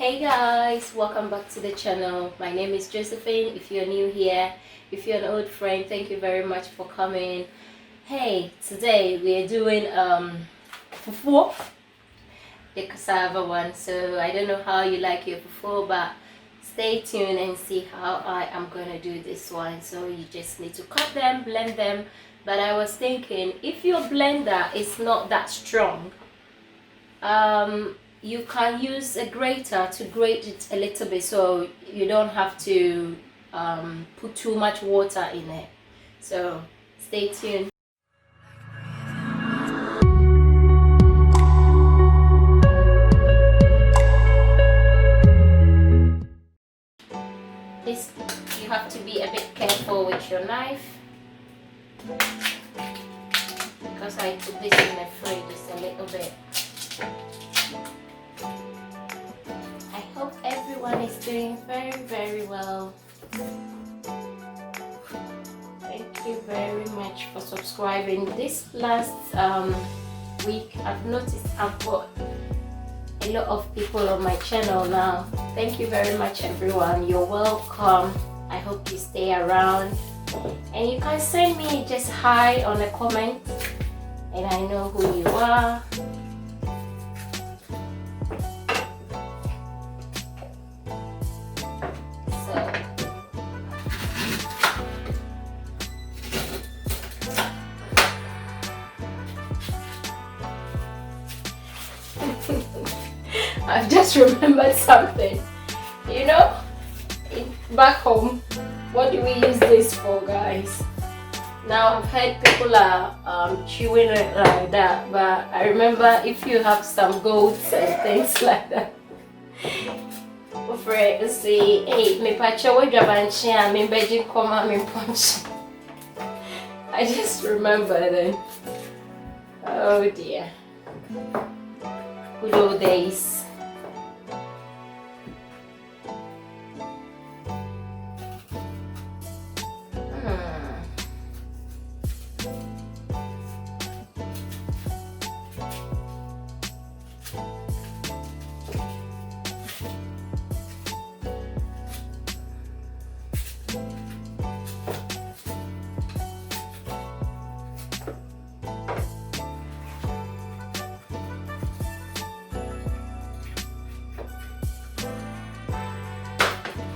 Hey guys, welcome back to the channel. My name is Josephine. If you're new here, if you're an old friend, thank you very much for coming. Hey, today we are doing fufu, the cassava one. So I don't know how you like your fufu, but stay tuned and see how I am gonna do this one. So you just need to cut them, blend them. But I was thinking, if your blender is not that strong, you can use a grater to grate it a little bit, so you don't have to put too much water in it. So stay tuned. This, you have to be a bit careful with your knife, because I put this in the fridge just a little bit. I hope everyone is doing very well. Thank you very much for subscribing. This last week I've noticed I've got a lot of people on my channel now. Thank you very much everyone. You're welcome. I hope you stay around, and you can send me just hi on a comment and I know who you are. I've just remembered something. You know, back home, what do we use this for, guys? Now I've heard people are chewing it like that, but I remember if you have some goats and things like that. See, hey, me pacha wajabanchia, me beji koma, me punch. I just remember then. Oh dear. Good old days.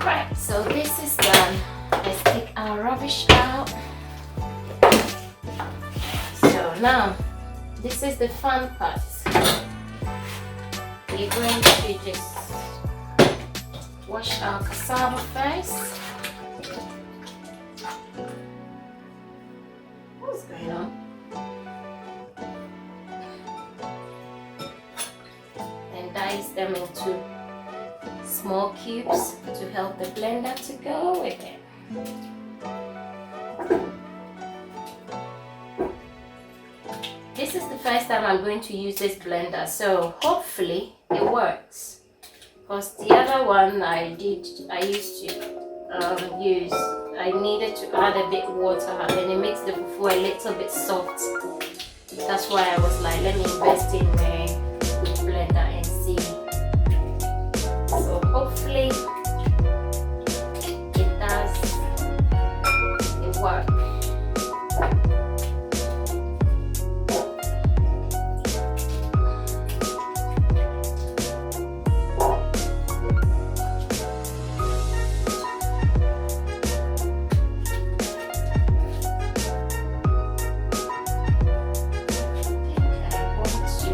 Right, so this is done. Let's take our rubbish out. So now, this is the fun part. We're going to just wash our cassava first. What's going on? And dice them into small cubes to help the blender to go with it. This is the first time I'm going to use this blender, so hopefully it works. Because the other one I used to use, I needed to add a bit water and it makes the fufu a little bit soft. That's why I was like, let me invest in a good blender and see. So hopefully it does, it works. I want to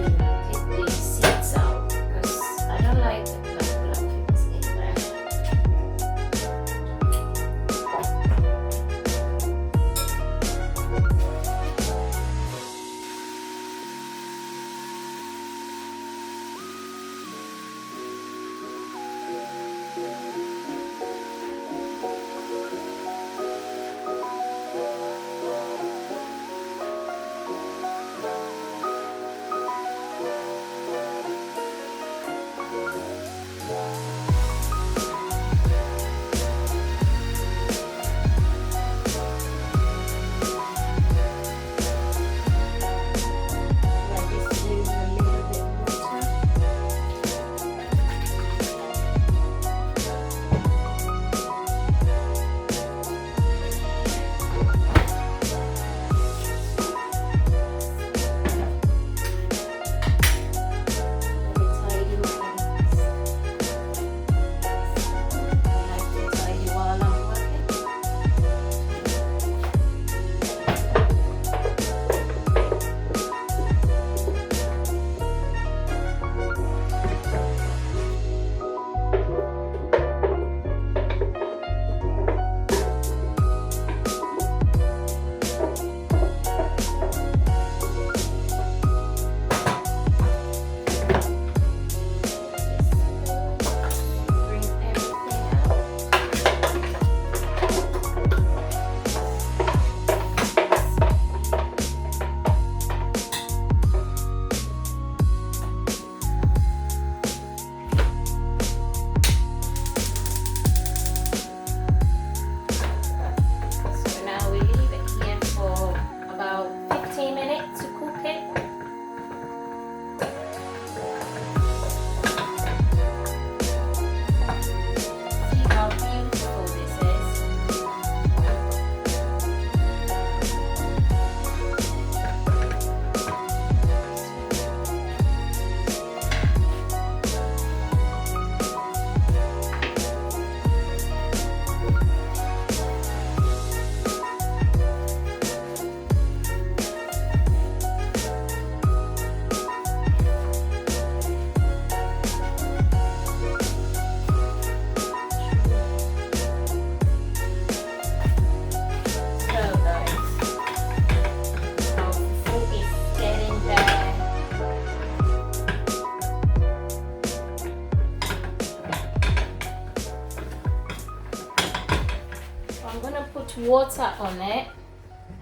I'm gonna put water on it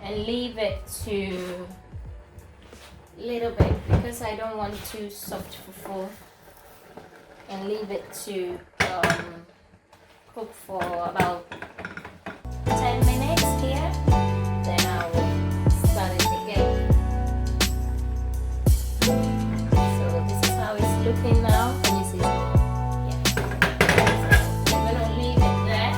and leave it to a little bit because I don't want too soft fufu, and leave it to cook for about 10 minutes here. Then I will start it again. So this is how it's looking now. Can you see? Yeah. So I'm gonna leave it there.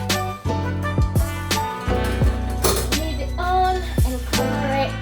Leave it on and cover it.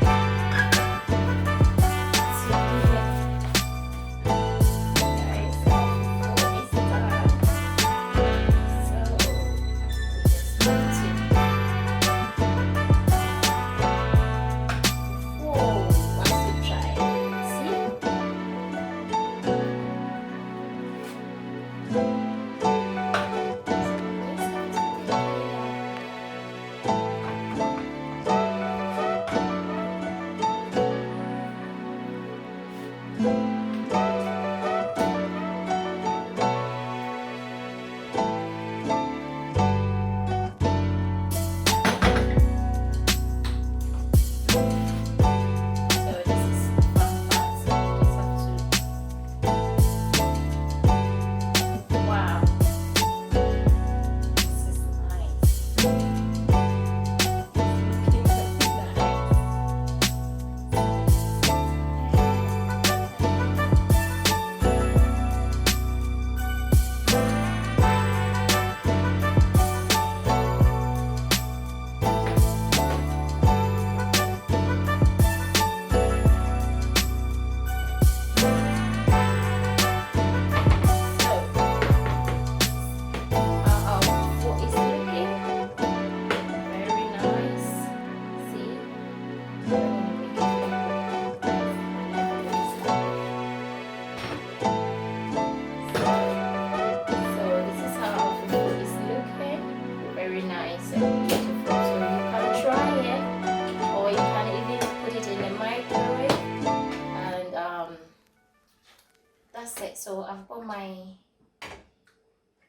That's it. So I've got my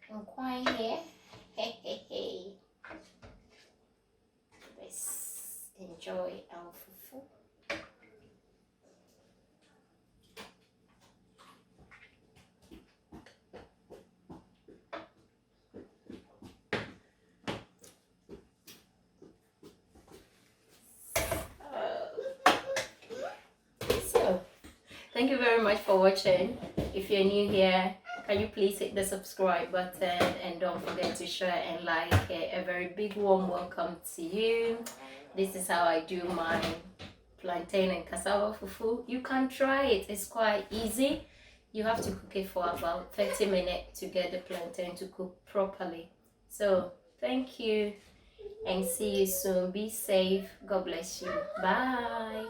inquire here. Hey, hey, hey. Let's enjoy our fufu. So, thank you very much for watching. If you're new here, can you please hit the subscribe button and don't forget to share and like it. A very big warm welcome to you. This is how I do my plantain and cassava fufu. You can try it. It's quite easy. You have to cook it for about 30 minutes to get the plantain to cook properly. So thank you and see you soon. Be safe. God bless you. Bye.